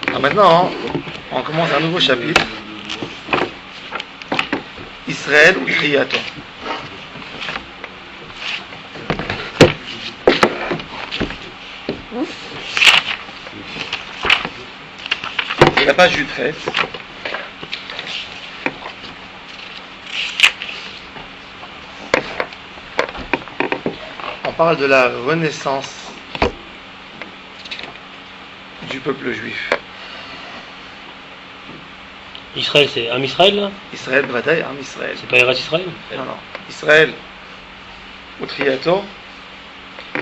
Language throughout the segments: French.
Alors maintenant, on commence un nouveau chapitre. Israël ou Kriyaton. C'est la page du 13. On parle de la renaissance du peuple juif. Israël, c'est Am Israël là? Israël, bataille, Am Israël. C'est pas Eretz Israël? Non. Israël ou Triato.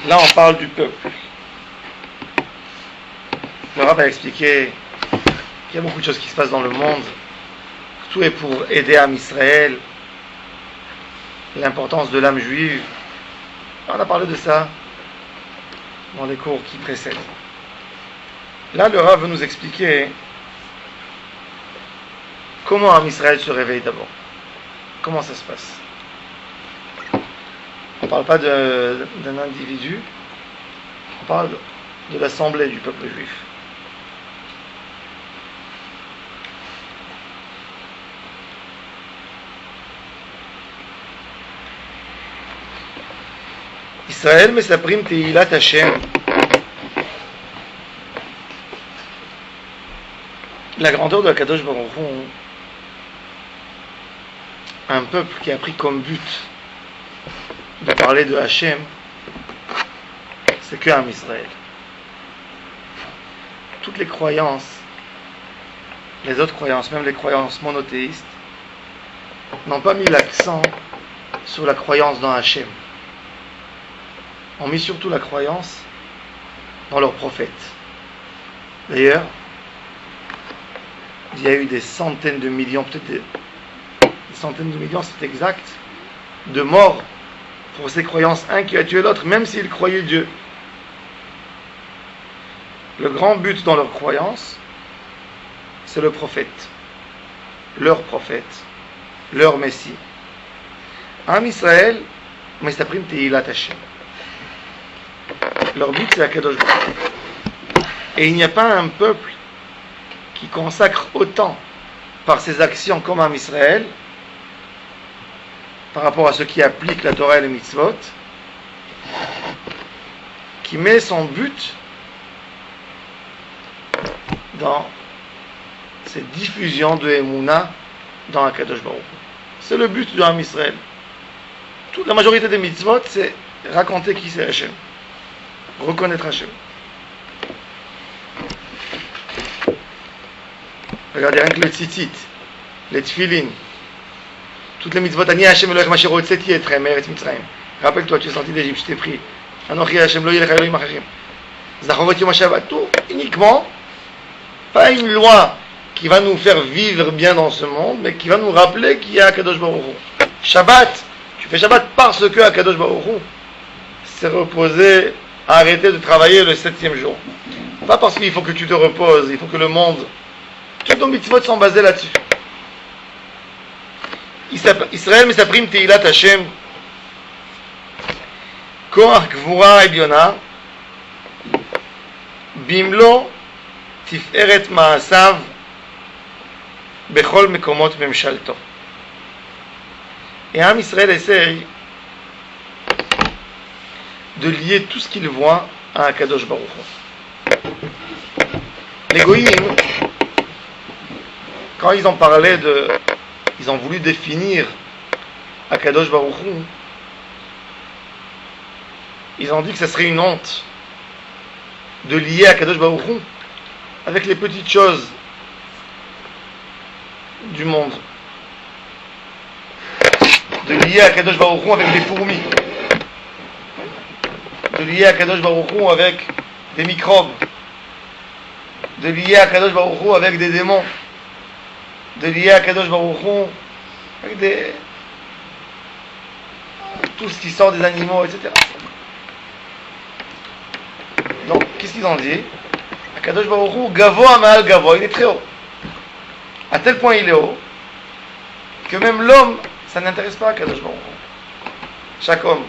Là, on parle du peuple. Le Rav a expliqué qu'il y a beaucoup de choses qui se passent dans le monde. Tout est pour aider Am Israël. L'importance de l'âme juive. On a parlé de ça dans les cours qui précèdent. Là, le Rav veut nous expliquer comment Am Israël se réveille d'abord. Comment ça se passe? On ne parle pas d'un individu, on parle de l'assemblée du peuple juif. Israël מספרים תהילת השם. La grandeur de Akadosh Baruch Hu, un peuple qui a pris comme but de parler de Hachem, c'est que Am Israël. Toutes les croyances, les autres croyances, même les croyances monothéistes, n'ont pas mis l'accent sur la croyance dans Hachem. Ont mis surtout la croyance dans leurs prophètes. D'ailleurs, il y a eu des centaines de millions, peut-être des centaines de millions, c'est exact, de morts pour ces croyances. Un qui a tué l'autre, même s'il croyait Dieu. Le grand but dans leur croyance, c'est le prophète, leur Messie. Am Israël, Mesaprim Tehilat Hashem. Leur but, c'est Akadosh Baruch Hu. Et il n'y a pas un peuple qui consacre autant par ses actions comme Am Israël, par rapport à ceux qui appliquent la Torah et les mitzvot, qui met son but dans cette diffusion de Emouna dans Akadosh Baruch Hu. C'est le but de Am Israël. Toute la majorité des mitzvot, c'est raconter qui c'est Hachem, reconnaître Hachem. Regardez rien que le tzitzit, les tfilin, toutes les mitzvot, Ani Hachem Elohech Masher Hotzeti Etrem Eretz Mitzrayim. Rappelle-toi, tu es sorti d'Égypte, je t'ai pris. Anochi Hachem Lo Yelech Elohim Achachim. Zachovot Yom HaShabbat, tout uniquement, pas une loi qui va nous faire vivre bien dans ce monde, mais qui va nous rappeler qu'il y a Akadosh Baruch Hu. Shabbat, tu fais Shabbat parce que Akadosh Baruch Hu s'est reposé, a arrêté de travailler le 7e jour. Pas parce qu'il faut que tu te reposes, il faut que le monde... Tous nos mitzvot sont basés là-dessus. Israël מספרים תהילת השם, כוח גבורה עליונה, במלוא תפארת מעשיו בכל מקומות ממשלתו. Et Am Israël essaye de lier tout ce qu'il voit à Akadosh Baruch Hu. Les goïms, quand ils ont parlé ils ont voulu définir Akadosh Baruch Hu, ils ont dit que ce serait une honte de lier Akadosh Baruch Hu avec les petites choses du monde, de lier Akadosh Baruch Hu avec des fourmis, de lier Akadosh Baruch Hu avec des microbes, de lier Akadosh Baruch Hu avec des démons, de lier Akadosh Baruch Hu avec tout ce qui sort des animaux, etc. Donc, qu'est-ce qu'ils ont dit? Akadosh Baruch Hu, Gavoa Ma'al Gavoa, il est très haut. À tel point il est haut, que même l'homme, ça n'intéresse pas Akadosh Baruch Hu. Chaque homme.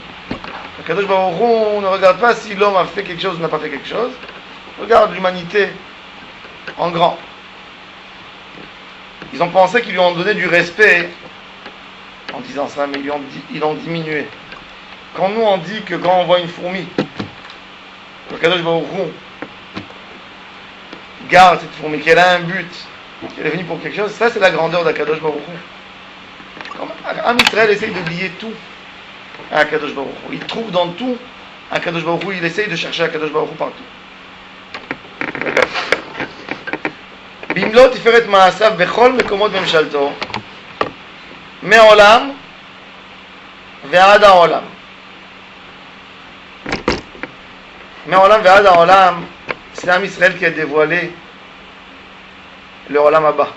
Akadosh Baruch Hu, on ne regarde pas si l'homme a fait quelque chose ou n'a pas fait quelque chose. Regarde l'humanité. en grand. Ils ont pensé qu'ils lui ont donné du respect en disant ça, mais ils l'ont diminué. Quand nous on dit que quand on voit une fourmi, le Kadosh Baruch Hu garde cette fourmi, qu'elle a un but, qu'elle est venue pour quelque chose, ça c'est la grandeur d'Akadosh Baruch Hu. Am Israël essaye de lier tout à Akadosh Baruch Hu. Il trouve dans tout Akadosh Baruch Hu, il essaye de chercher Akadosh Baruch Hu partout. Bimlo tiferet ma'asav bechol mekomot memshalto me'olam ve'ad ha'olam. Me'olam ve'ad ha'olam, c'est Am Israël qui a dévoilé le Olam Haba.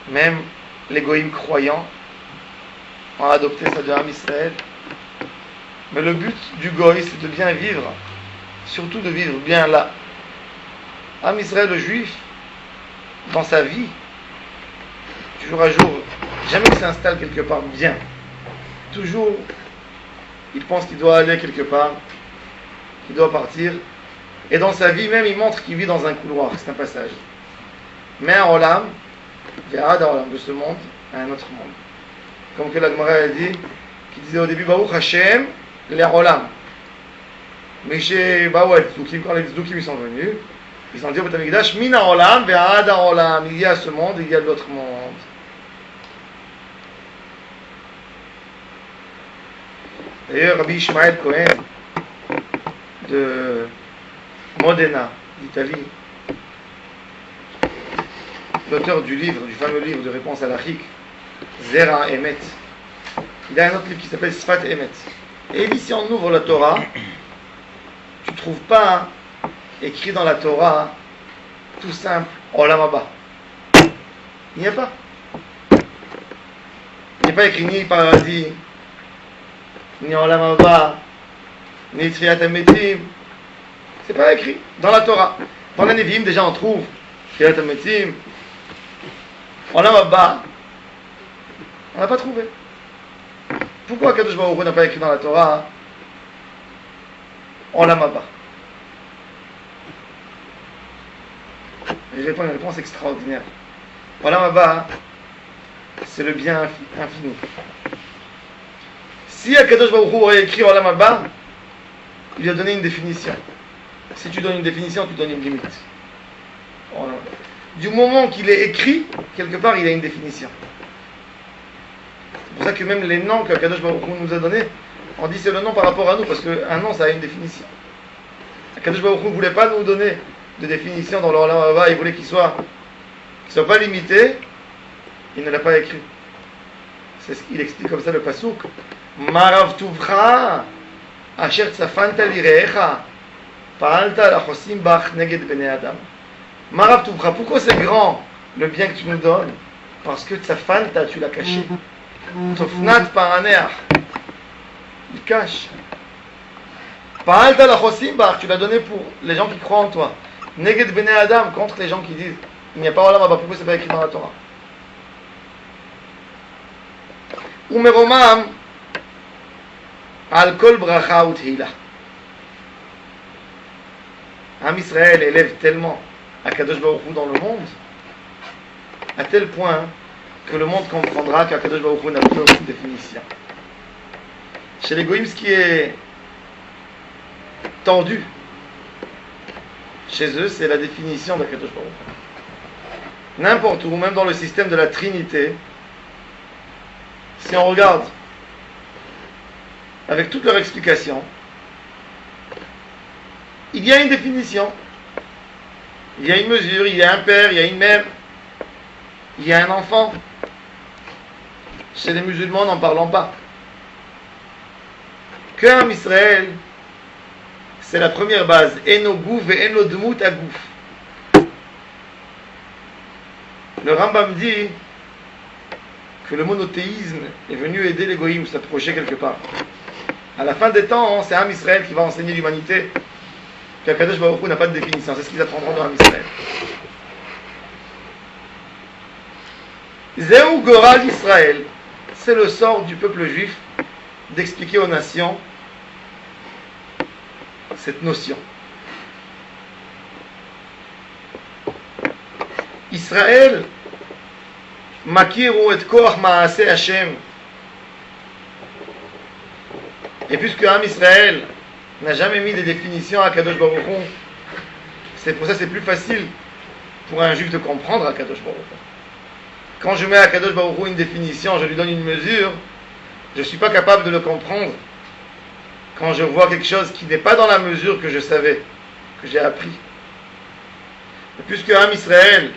Même les goïms croyants ont adopté ça de Am Israël. Mais le but du goï, c'est de bien vivre, surtout de vivre bien là. Am Israël, le juif, dans sa vie, jour à jour, jamais il s'installe quelque part bien. Toujours, il pense qu'il doit aller quelque part, qu'il doit partir. Et dans sa vie même, il montre qu'il vit dans un couloir, c'est un passage. Mais un olam, ve'ad ha'olam, de ce monde à un autre monde. Comme que la Gemara a dit, qui disait au début, Baruch Hashem, les olam. Mais chez Baou al-Tzdukim, quand les Tzdukim sont venus, ils ont dit au Beth Amikdash, min ha'olam, ve'ad ha'olam. Il y a ce monde, il y a l'autre monde. D'ailleurs, Rabbi Ishmael Cohen, de Modena, d'Italie, l'auteur du livre, du fameux livre de réponse à l'Achik, Zera Emet, il a un autre livre qui s'appelle Sfat Emet. Et il dit, si on ouvre la Torah, tu ne trouves pas écrit dans la Torah, tout simple, Olam Haba. Il n'y a pas. Il n'y a pas écrit ni paradis, ni Olam Haba, ni Triat HaMetim. C'est pas écrit dans la Torah. Dans les Nevi'im, déjà, on trouve Triat HaMetim. Olam Haba, on n'a pas trouvé. Pourquoi Kadosh Baruch Hu n'a pas écrit dans la Torah Olam Haba? Et je réponds une réponse extraordinaire. Olam Haba, c'est le bien infini. Si Kadosh Baruch Hu aurait écrit Olam Haba, il a donné une définition. Si tu donnes une définition, tu donnes une limite. Du moment qu'il est écrit, quelque part, il a une définition. C'est pour ça que même les noms que Kadosh Baruch Hu nous a donnés, on dit c'est le nom par rapport à nous, parce qu'un nom, ça a une définition. Kadosh Baruch Hu ne voulait pas nous donner de définition dans le Olam Haba, il voulait qu'il soit pas limité, il ne l'a pas écrit. C'est ce qu'il explique comme ça le pasuk. Marav tuvcha, asher tzafanta lirecha, pa'alta lachosim bach neged bnei adam. Marav tuvcha, pourquoi c'est grand le bien que tu nous donnes? Parce que tzafanta, tu l'as caché. Tofnat pa'aneach, il cache. Pa'alta lachosim bach, tu l'as donné pour les gens qui croient en toi. Neged bnei adam, contre les gens qui disent il n'y a pas Olam Haba, pourquoi c'est pas écrit dans la Torah? Umeromam al kol bracha uthila. Am Israël élève tellement Akadosh Baruch Hu dans le monde, à tel point que le monde comprendra qu'Akadosh Baruch Hu n'a plus aucune définition. Chez les Goïms, ce qui est tendu chez eux, c'est la définition d'Akadosh Baruch Hu. N'importe où, même dans le système de la Trinité, si on regarde avec toute leur explication, il y a une définition, il y a une mesure, il y a un père, il y a une mère, il y a un enfant. Chez les musulmans, n'en parlons pas. Qu'un Israël, c'est la première base. Eno gouf et eno dmut agouf. Le Rambam dit que le monothéisme est venu aider les goïms s'approcher quelque part. À la fin des temps, c'est Am Israël qui va enseigner l'humanité qu'Akadosh Baruch Hu n'a pas de définition. C'est ce qu'ils apprendront dans Am Israël. Zéou Goral Israël, c'est le sort du peuple juif d'expliquer aux nations cette notion. Israël, Makiru et Koach Maase Hashem. Et puisque Am Israël n'a jamais mis de définition à Kadosh Baruch Hu, c'est pour ça que c'est plus facile pour un juif de comprendre à Kadosh Baruch Hu. Quand je mets à Kadosh Baruch Hu une définition, je lui donne une mesure, je ne suis pas capable de le comprendre quand je vois quelque chose qui n'est pas dans la mesure que je savais, que j'ai appris. Et puisque Am Israël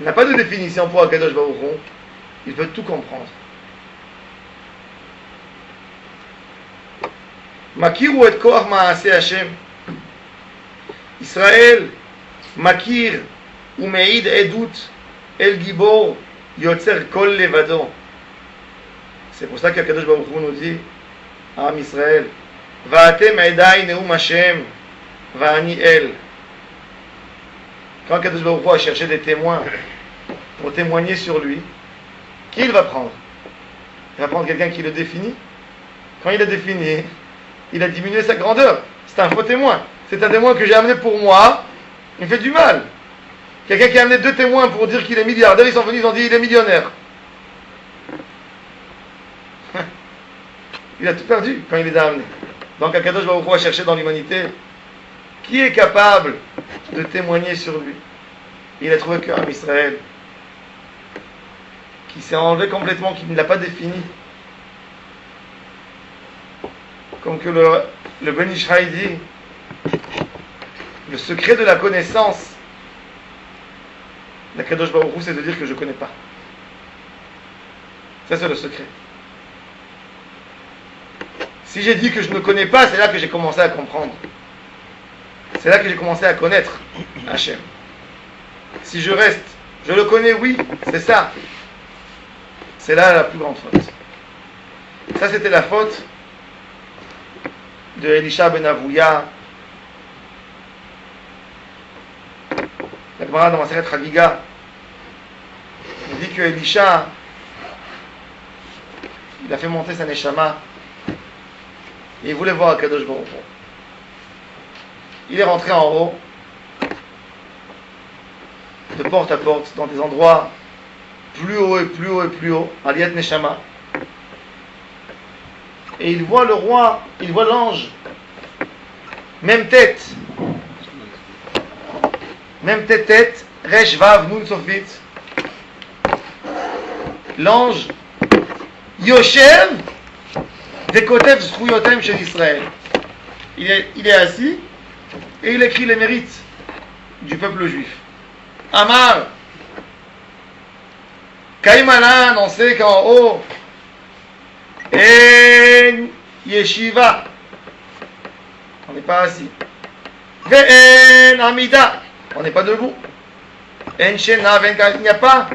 n'a pas de définition pour Akadosh Baruch Hu, il peut tout comprendre. Makiru et koach maase Hashem. Israël, makir ou meid edut el gibor yotzer kol levado. C'est pour ça qu'Akadosh Baruch Hu nous dit à Am Israël, Va'atem edai neum Hashem va'ani el. Quand Akadosh Baruch Hu a cherché des témoins pour témoigner sur lui, qui il va prendre? Il va prendre quelqu'un qui le définit. Quand il a défini, il a diminué sa grandeur. C'est un faux témoin. C'est un témoin que j'ai amené pour moi. Il me fait du mal. Quelqu'un qui a amené 2 témoins pour dire qu'il est milliardaire, ils sont venus, ils ont dit il est millionnaire. Il a tout perdu quand il les a amenés. Donc Akadosh Baruch Hu a cherché dans l'humanité qui est capable de témoigner sur lui. Il a trouvé qu'un Israël qui s'est enlevé complètement, qui ne l'a pas défini. Comme que le Ben Ishraï dit, le secret de la connaissance d'Akadosh Baruch Hu, c'est de dire que je ne connais pas. Ça, c'est le secret. Si j'ai dit que je ne connais pas, c'est là que j'ai commencé à comprendre. C'est là que j'ai commencé à connaître Hachem. Si je reste, je le connais, oui, c'est ça. C'est là la plus grande faute. Ça, c'était la faute de Elisha ben Avouya. La Gemara dans Maseret Chagiga dit que Elisha, il a fait monter sa neshama et il voulait voir Akadosh Baruch Hu. Il est rentré en haut, de porte à porte, dans des endroits plus haut et plus haut et plus haut, à Liat Neshama. Et il voit le roi, il voit l'ange, même tête, Resh Vav Nun Sofit. L'ange, Yoshev, Vekotev Zchuyotem chez Israël. Il est assis et il écrit les mérites du peuple juif. Amar, Kaimana, on sait qu'en haut, En Yeshiva, on n'est pas assis. Ve'en Amida, on n'est pas debout. En Shena, il n'y a pas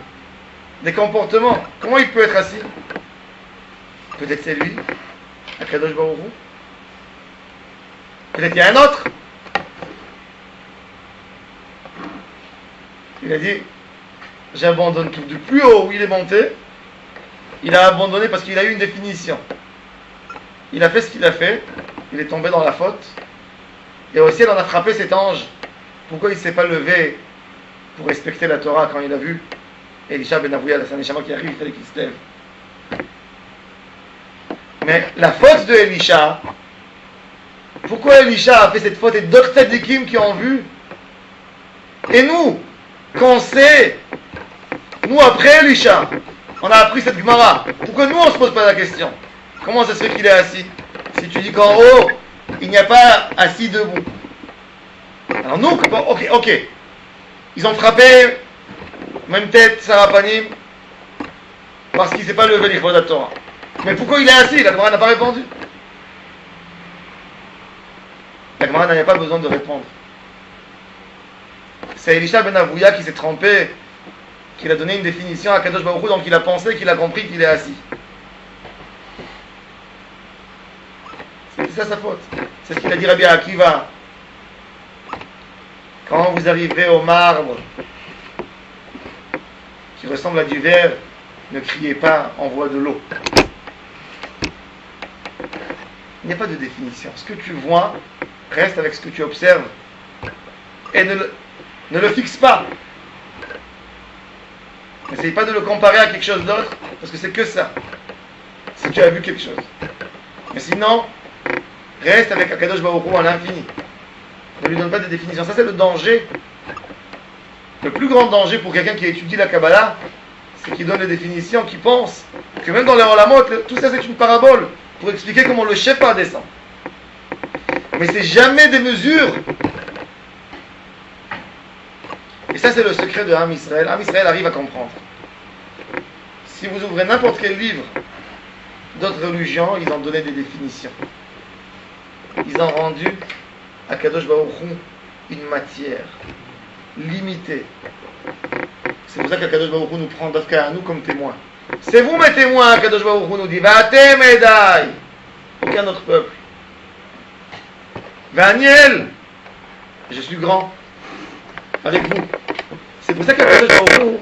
de comportement. Comment il peut être assis? Peut-être c'est lui, Akadosh Baruch Hu. Peut-être il y a un autre. Il a dit, j'abandonne tout. Du plus haut où il est monté, il a abandonné parce qu'il a eu une définition. Il a fait ce qu'il a fait, il est tombé dans la faute. Et aussi, il en a frappé cet ange. Pourquoi il ne s'est pas levé pour respecter la Torah quand il a vu Elisha ben Avouya, la Saneshama qui arrive, il fallait qu'il se lève. Mais la faute de Elisha, pourquoi Elisha a fait cette faute et d'autres tzadikim qui ont vu? Et nous, quand sait, nous après Elisha, on a appris cette Gemara. Pourquoi nous on ne se pose pas la question? Comment ça se fait qu'il est assis? Si tu dis qu'en haut, il n'y a pas assis debout. Alors nous, ok. Ils ont frappé, même tête, Sarah Panim, parce qu'il ne s'est pas levé l'Ichvod la Torah. Mais pourquoi il est assis? La Gemara n'a pas répondu. La Gemara n'avait pas besoin de répondre. C'est Elisha ben Avouya qui s'est trompé, qu'il a donné une définition à Kadosh Baruch Hu, donc il a pensé qu'il a compris qu'il est assis. C'est ça sa faute. C'est ce qu'il a dit Rabbi Akiva. Quand vous arriverez au marbre qui ressemble à du verre, ne criez pas, envoie de l'eau. Il n'y a pas de définition. Ce que tu vois, reste avec ce que tu observes et ne le fixe pas. N'essaye pas de le comparer à quelque chose d'autre, parce que c'est que ça. Si tu as vu quelque chose. Mais sinon, reste avec Akadosh Baruch Hu à l'infini. Ne lui donne pas de définition. Ça, c'est le danger. Le plus grand danger pour quelqu'un qui étudie la Kabbalah, c'est qu'il donne les définitions, qu'il pense que même dans les Olamot, tout ça c'est une parabole pour expliquer comment le Shefa descend. Mais c'est jamais des mesures. Et ça, c'est le secret de Am Israël. Am Israël arrive à comprendre. Si vous ouvrez n'importe quel livre d'autres religions, ils ont donné des définitions. Ils ont rendu à Kadosh Baruch Hu une matière limitée. C'est pour ça que Kadosh Baruch Hu nous prend d'Afka à nous comme témoins. C'est vous mes témoins, Kadosh Baruch Hu nous dit. Va'atem edai. Aucun autre peuple. Va'aniel. Je suis grand. Avec vous. C'est pour ça que Kadosh Baruch Hu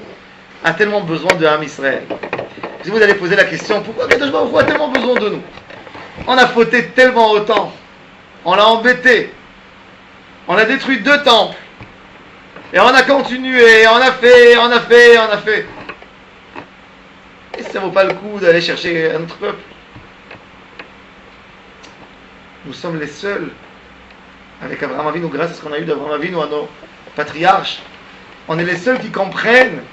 a tellement besoin de Am Israël. Si vous allez poser la question, pourquoi Kadosh Baruch Hu a tellement besoin de nous? On a fauté tellement autant. On l'a embêté. On a détruit 2 temples. Et on a continué, on a fait. Et ça ne vaut pas le coup d'aller chercher un autre peuple. Nous sommes les seuls, avec Abraham Avinu, grâce à ce qu'on a eu d'Abraham Avinu, à nos patriarches, on est les seuls qui comprennent,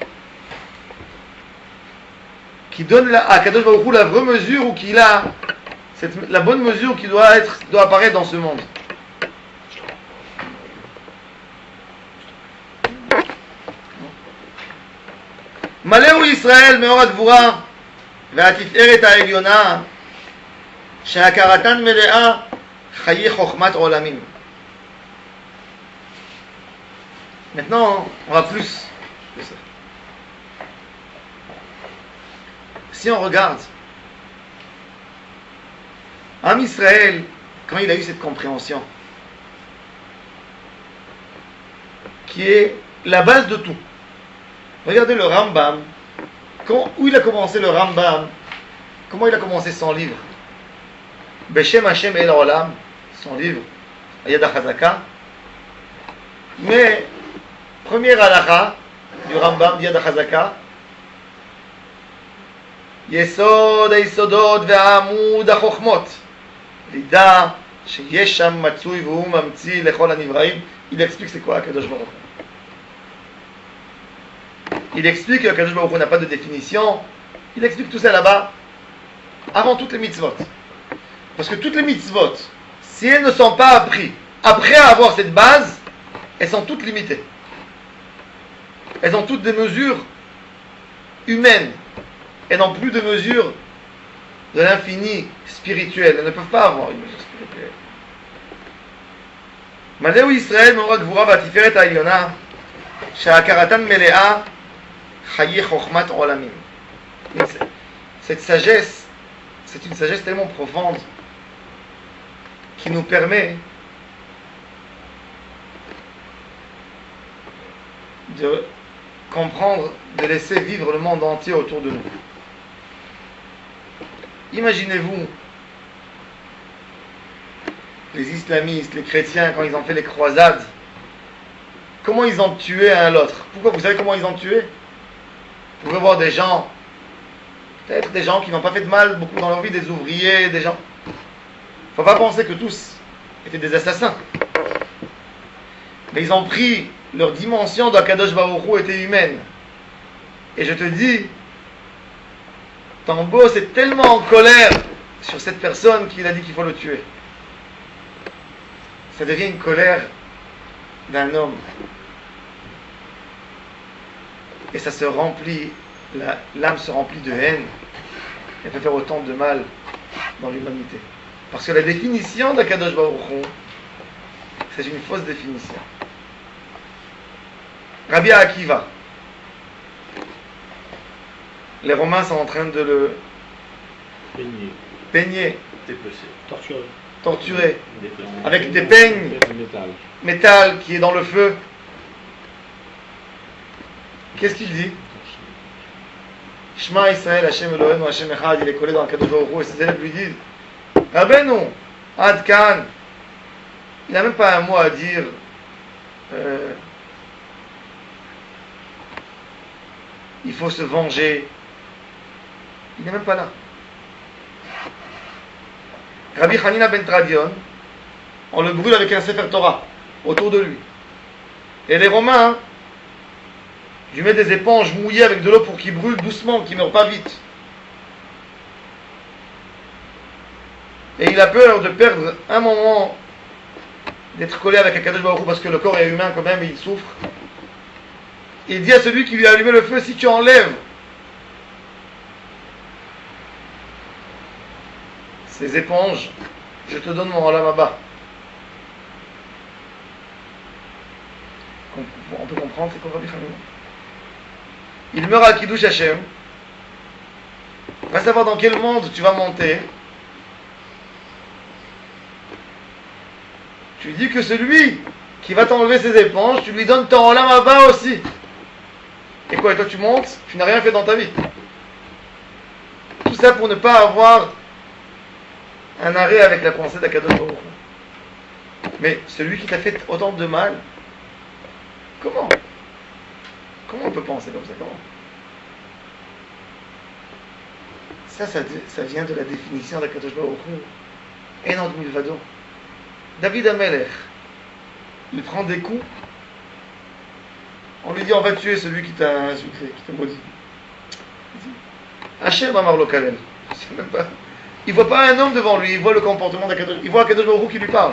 qui donnent à Kadosh Baruch Hu la vraie mesure, ou qu'il a la bonne mesure qui doit apparaître dans ce monde. מלאו ישראל מאור הגבורה והתפארת העליונה שהכרתן מלאה חיי חוכמת עולמים. Maintenant, on va plus que ça. Si on regarde Am Israël, quand il a eu cette compréhension qui est la base de tout. Regardez le Rambam, où il a commencé le Rambam, comment il a commencé son livre. Beshem Hashem El Olam, son livre, Yad HaChazaka. Mais, première halakha du Rambam, Yad HaChazaka, Yesod HaYesodot ve'amud HaChochmot, Lida sheyesh sham matzui v'hu mamtzi lechol hanivraim. Il explique c'est quoi Kadosh Baruch Hu. Il explique que Kadosh Baruch Hu n'a pas de définition. Il explique tout ça là-bas, avant toutes les mitzvot. Parce que toutes les mitzvot, si elles ne sont pas apprises après avoir cette base, elles sont toutes limitées. Elles ont toutes des mesures humaines. Elles n'ont plus de mesures de l'infini spirituel. Elles ne peuvent pas avoir une mesure spirituelle. Maleu Israël מאור הגבורה והתפארת העליונה שהכרתן מלאה חיי חוכמת עולמים. Cette sagesse, c'est une sagesse tellement profonde qui nous permet de comprendre, de laisser vivre le monde entier autour de nous. Imaginez-vous les islamistes, les chrétiens, quand ils ont fait les croisades, comment ils ont tué un l'autre. Pourquoi? Vous savez comment ils ont tué? Vous pouvez voir des gens, peut-être des gens qui n'ont pas fait de mal beaucoup dans leur vie, des ouvriers, des gens. Il ne faut pas penser que tous étaient des assassins. Mais ils ont pris leur dimension d'Akadosh Baruch Hu était humaine. Et je te dis, ton boss est tellement en colère sur cette personne qu'il a dit qu'il faut le tuer. Ça devient une colère d'un homme. Et ça se remplit, l'âme se remplit de haine. Elle peut faire autant de mal dans l'humanité. Parce que la définition d'Akadosh Baruch Hu, c'est une fausse définition. Rabbi Akiva, les Romains sont en train de le peigner, torturer, avec des peignes, métal qui est dans le feu. Qu'est-ce qu'il dit? Shema Israël, Hashem Elohenu, Hashem Echad. Il est collé dans le Kadosh Baruch Hu et ses élèves lui disent Rabbeinu, Ad Kan. Il n'a même pas un mot à dire. il faut se venger. Il n'est même pas là. Rabbi Hanina ben Tradion, on le brûle avec un Sefer Torah autour de lui. Et les Romains, lui mettent des éponges mouillées avec de l'eau pour qu'il brûle doucement, qu'il ne meure pas vite. Et il a peur de perdre un moment, d'être collé avec Akadosh Baruch Hu, parce que le corps est humain quand même et il souffre. Il dit à celui qui lui a allumé le feu, si tu enlèves ces éponges, je te donne mon Olam Haba. On peut comprendre, c'est quoi Rabbi Hanina? Il meurt à Kiddush Hashem. Va savoir dans quel monde tu vas monter. Tu dis que celui qui va t'enlever ses éponges, tu lui donnes ton Olam Haba aussi. Et quoi, et toi tu montes, tu n'as rien fait dans ta vie. Tout ça pour ne pas avoir un arrêt avec la pensée d'Akadosh Baruch Hu. Mais celui qui t'a fait autant de mal, comment on peut penser comme ça? Comment? Ça vient de la définition d'Akadosh Baruch Hu. Enod milvado. David Amelech, il prend des coups. On lui dit on va tuer celui qui t'a insulté, qui t'a maudit. Hachem Amar lo Kalel. Il ne voit pas un homme devant lui, il voit le comportement d'Akadosh. Il voit Akadosh Baruch Hu qui lui parle.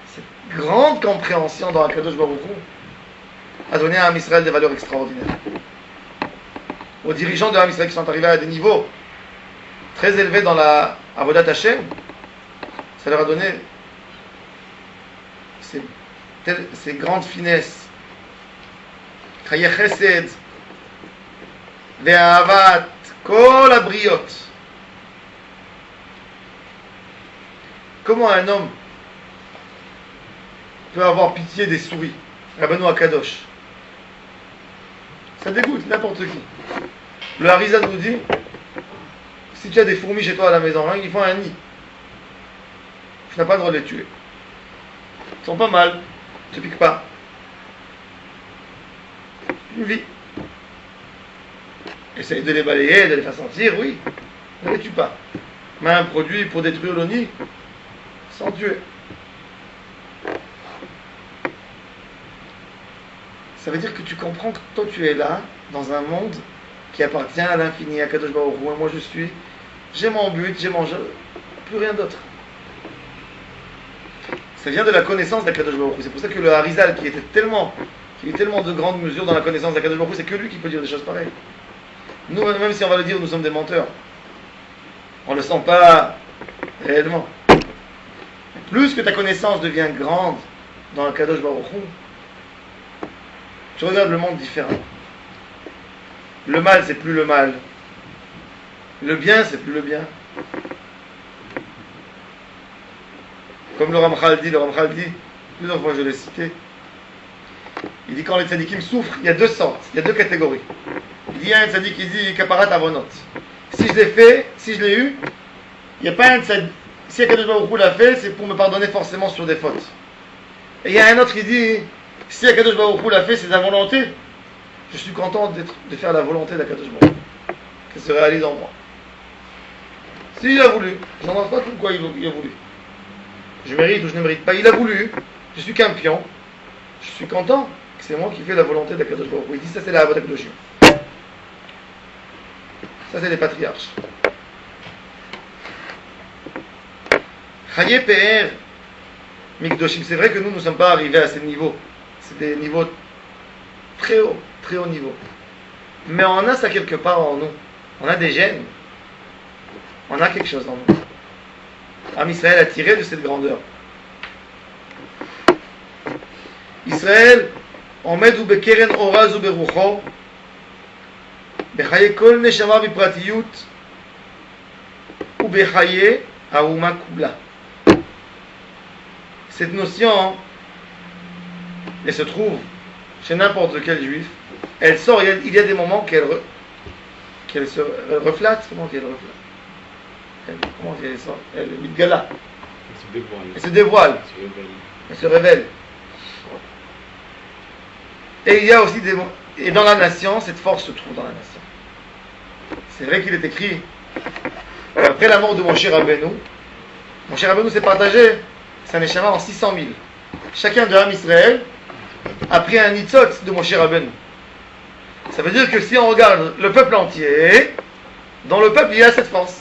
Cette grande compréhension dans Akadosh Baruch Hu a donné à Am Israël des valeurs extraordinaires. Aux dirigeants de Am Israël qui sont arrivés à des niveaux très élevés dans la Avodat Hashem, ça leur a donné ces grandes finesses. Chaye Chesed, Ve'ahavat, Kol Abriot. Comment un homme peut avoir pitié des souris? Rabbeinu Akadosh. Ça dégoûte n'importe qui. Le Harizal nous dit, si tu as des fourmis chez toi à la maison, hein, ils font un nid. Tu n'as pas le droit de les tuer. Ils sont pas mal, ne te piquent pas. Une vie. Essaye de les balayer, de les faire sentir, oui. Ne les tue pas. Mais un produit pour détruire le nid, sans tuer. Ça veut dire que tu comprends que toi tu es là, dans un monde qui appartient à l'infini, à Kadosh Baruch Hu. Moi j'ai mon but, j'ai mon jeu, plus rien d'autre. Ça vient de la connaissance d'Akadosh Baruch Hu. C'est pour ça que le Harizal, qui a tellement de grandes mesures dans la connaissance d'Akadosh Baruch Hu, c'est que lui qui peut dire des choses pareilles. Nous, même si on va le dire, nous sommes des menteurs. On ne le sent pas réellement. Plus que ta connaissance devient grande dans Akadosh Baruch Hu, tu regardes le monde différent. Le mal, c'est plus le mal. Le bien, c'est plus le bien. Comme le Ramchal dit, plusieurs fois je l'ai cité, il dit quand les tzadikim souffrent, il y a deux sortes, il y a deux catégories. Il dit, il y a un tzadik qui dit kaparat avonot. Si je l'ai fait, si je l'ai eu, il n'y a pas un tzadik. Si Akadosh Baruch Hu l'a fait, c'est pour me pardonner forcément sur des fautes. Et il y a un autre qui dit, si Akadosh Baruch Hu l'a fait, c'est sa volonté. Je suis content de faire la volonté d'Akadosh Baruch Hu, qu'elle se réalise en moi. S'il a voulu, je n'en pense pas pourquoi il a voulu. Je mérite ou je ne mérite pas, il a voulu, je suis qu'un pion, je suis content que c'est moi qui fais la volonté d'Akadosh Baruch Hu. Il dit ça c'est la Avodat Kedoshim. Ça c'est les patriarches. Chaye Pe'er Mikdoshim, c'est vrai que nous ne sommes pas arrivés à ces niveaux. C'est des niveaux très haut niveau. Mais on a ça quelque part en nous. On a des gènes. On a quelque chose en nous. Am Israël a tiré de cette grandeur. Israël, עומד ובקרן אורז וברוחו, בחיי כל נשמה בפרטיות ובחיי האומה כולה. Cette notion, elle se trouve chez n'importe quel juif. Elle sort, il y a des moments qu'elle se reflate. Comment qu'elle reflate? Comment elle sort? Elle mitgala. Elle se dévoile. Elle se révèle. Et il y a aussi et dans la nation, cette force se trouve dans la nation. C'est vrai qu'il est écrit après la mort de Moshe Rabbeinu s'est partagé, c'est un échama en 600 000. Chacun de Ham Israël a pris un nitzot de Moshe Rabbeinu. Ça veut dire que si on regarde le peuple entier, dans le peuple il y a cette force.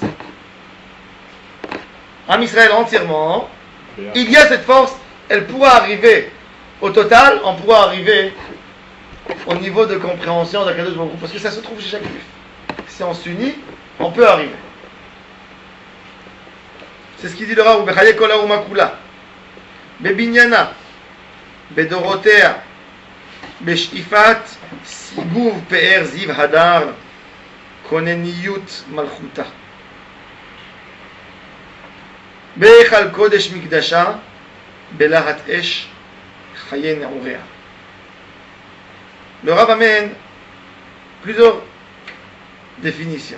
Ham Israël entièrement, il y a cette force, elle pourra arriver au total, on pourra arriver au niveau de compréhension d'Akadosh Baruch Hu, parce que ça se trouve chez chaque juif. Si on s'unit, on peut arriver. C'est ce qu'il dit le Rav, Bechaye kol ha'uma kula, bebinyana, bedorotea, besh'ifat, siguv pe'er ziv hadar, koneniyut malchuta. Bechal kodesh mikdasha, belahat esh, chaye ne'urea. Le Rav amène plusieurs définitions.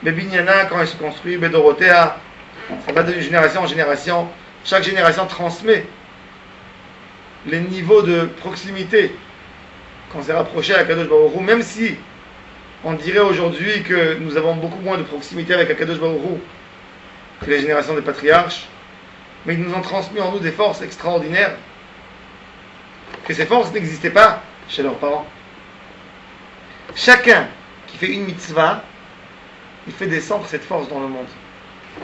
Bebinyana, quand il se construit, Bedorotea, ça va de génération en génération. Chaque génération transmet les niveaux de proximité qu'on s'est rapproché à Akadosh Baruch Hu, même si on dirait aujourd'hui que nous avons beaucoup moins de proximité avec Akadosh Baruch Hu que les générations des patriarches, mais ils nous ont transmis en nous des forces extraordinaires, que ces forces n'existaient pas chez leurs parents. Chacun qui fait une mitzvah, il fait descendre cette force dans le monde.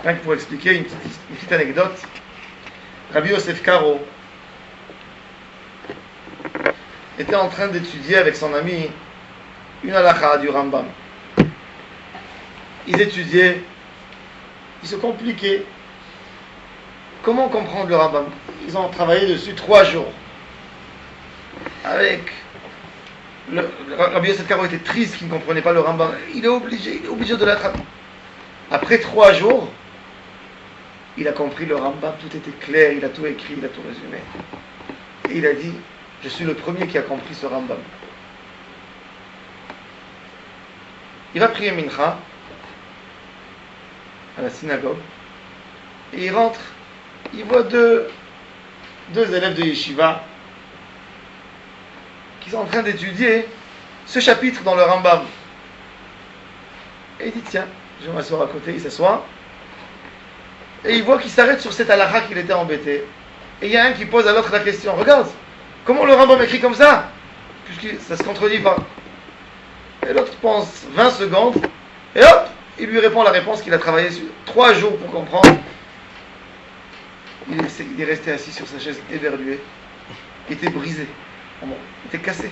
Rien que pour expliquer une petite anecdote, Rabbi Yosef Karo était en train d'étudier avec son ami une halakha du Rambam. Ils étudiaient, ils se compliquaient. Comment comprendre le Rambam? Ils ont travaillé dessus 3 jours. Avec Rabbi Yosef Karo était triste qu'il ne comprenait pas le Rambam. Il est obligé de l'attraper. Après 3 jours, il a compris le Rambam, tout était clair, il a tout écrit, il a tout résumé. Et il a dit, je suis le premier qui a compris ce Rambam. Il va prier Mincha à la synagogue et il rentre, il voit deux élèves de Yeshiva qui sont en train d'étudier ce chapitre dans le Rambam. Et il dit, tiens, je vais m'asseoir à côté, il s'assoit. Et il voit qu'il s'arrête sur cette halakha qu'il était embêté. Et il y a un qui pose à l'autre la question, regarde, comment le Rambam écrit comme ça? Puisque ça se contredit pas. Et l'autre pense 20 secondes, et hop, il lui répond la réponse qu'il a travaillé sur 3 jours pour comprendre. Il est resté assis sur sa chaise éberlué. Il était brisé. Il était cassé.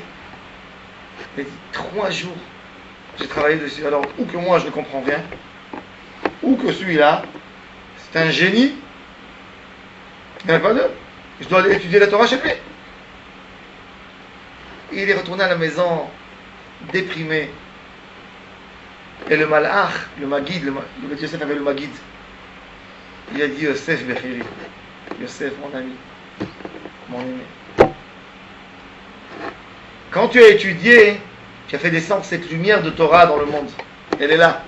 Il a dit 3 jours. J'ai travaillé dessus. Alors, ou que moi je ne comprends rien, ou que celui-là, c'est un génie. Il n'y en a pas deux. Je dois aller étudier la Torah chez lui. Et il est retourné à la maison, déprimé. Et le malach, le Maguid, le Beth Yosef avait le Maguid. Il a dit Yosef Bechiri. Yosef, mon ami, mon aimé. Quand tu as étudié, tu as fait descendre cette lumière de Torah dans le monde. Elle est là.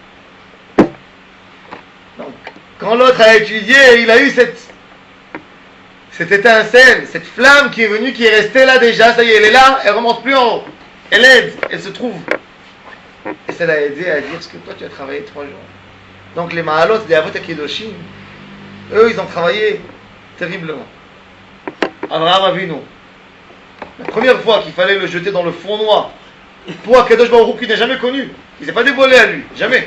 Donc, quand l'autre a étudié, il a eu cette étincelle, cette flamme qui est venue, qui est restée là déjà. Ça y est, elle est là, elle remonte plus en haut. Elle aide, elle se trouve. Et ça l'a aidé à dire ce que toi tu as travaillé 3 jours. Donc les Mahalot, les Avot HaKedoshim, eux ils ont travaillé terriblement. Abraham Avinu, la première fois qu'il fallait le jeter dans le fond noir, pour Akadosh Baruch Hu qu'il n'a jamais connu, il ne s'est pas dévoilé à lui, jamais.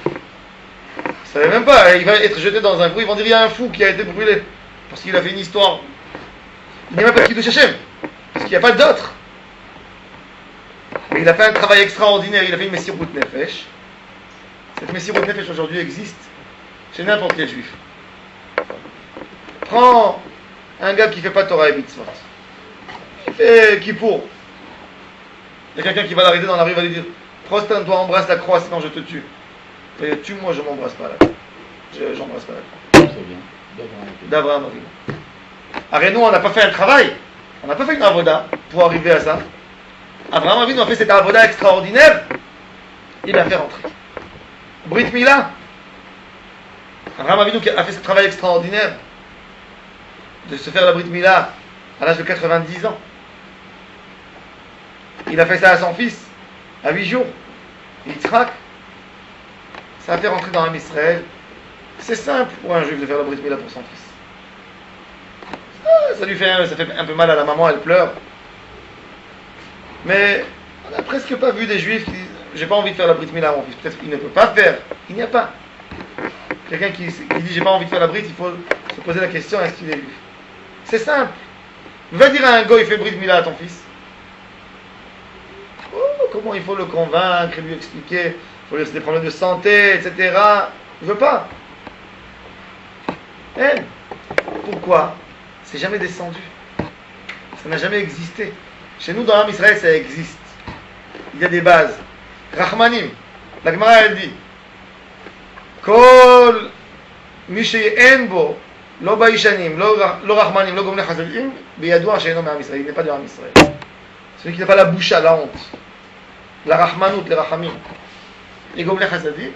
Il ne savait même pas, il va être jeté dans un trou, ils vont dire il y a un fou qui a été brûlé, parce qu'il a fait une histoire. Il n'y a même pas de Kiddush Hashem, parce qu'il n'y a pas d'autre. Mais il a fait un travail extraordinaire, il a fait une Messirut Nefesh. Cette Messirut Nefesh aujourd'hui existe chez n'importe quel juif. Prends un gars qui ne fait pas Torah et Mitzvot. Il fait Kippour. Il y a quelqu'un qui va l'arrêter dans la rue, il va lui dire prosterne-toi, embrasse la croix, sinon je te tue. Il va dire tue-moi, je m'embrasse pas la croix. J'embrasse pas la croix. D'Abraham Avinu. Alors nous, on n'a pas fait un travail, on n'a pas fait une avoda pour arriver à ça. Abraham Avinu a fait cette avoda extraordinaire, il l'a fait rentrer. Brit Mila, Abraham Avinu a fait ce travail extraordinaire de se faire la Brit Mila à l'âge de 90 ans. Il a fait ça à son fils, à 8 jours. Yitzhak. Ça a fait rentrer dans l'âme Israël. C'est simple pour un juif de faire la brit mila pour son fils. Ça fait un peu mal à la maman, elle pleure. Mais on n'a presque pas vu des juifs qui disent j'ai pas envie de faire la brit mila à mon fils. Peut-être qu'il ne peut pas faire. Il n'y a pas. Quelqu'un qui dit j'ai pas envie de faire la brit, il faut se poser la question est-ce qu'il est juif. C'est simple. Va dire à un goy fais brit mila à ton fils. Oh, comment il faut le convaincre, lui expliquer, il faut lui dire c'est des problèmes de santé, etc. Il veut pas. Pourquoi? C'est jamais descendu. Ça n'a jamais existé. Chez nous, dans l'âme Israël, ça existe. Il y a des bases. Rachmanim. La Gemara, elle dit Kol Mishei Enbo, Lo Baishanim, Lo Rachmanim, Lo Gomne Chazadim, Beyadoua Sheino Me'am Israël. Il n'est pas de l'âme Israël. Celui qui n'a pas la boucha, la honte. La Rachmanout, les Rachamim. Les Gomne Chazadim.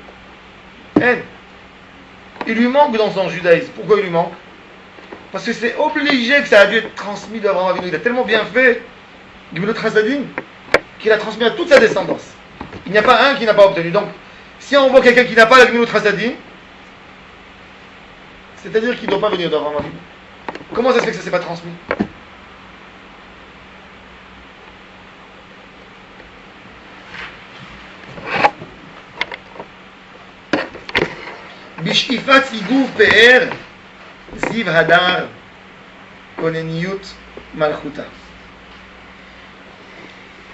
Il lui manque dans son judaïsme. Pourquoi il lui manque? Parce que c'est obligé que ça a dû être transmis d'Abraham Avinu. Il a tellement bien fait, Gemilut Chasadim, qu'il a transmis à toute sa descendance. Il n'y a pas un qui n'a pas obtenu. Donc, si on voit quelqu'un qui n'a pas la Gemilut Chasadim, c'est-à-dire qu'il ne doit pas venir d'Abraham Avinu. Comment ça se fait que ça ne s'est pas transmis? Bishifat Igouv Pe'er Ziv Hadar Koneniyut Malchuta.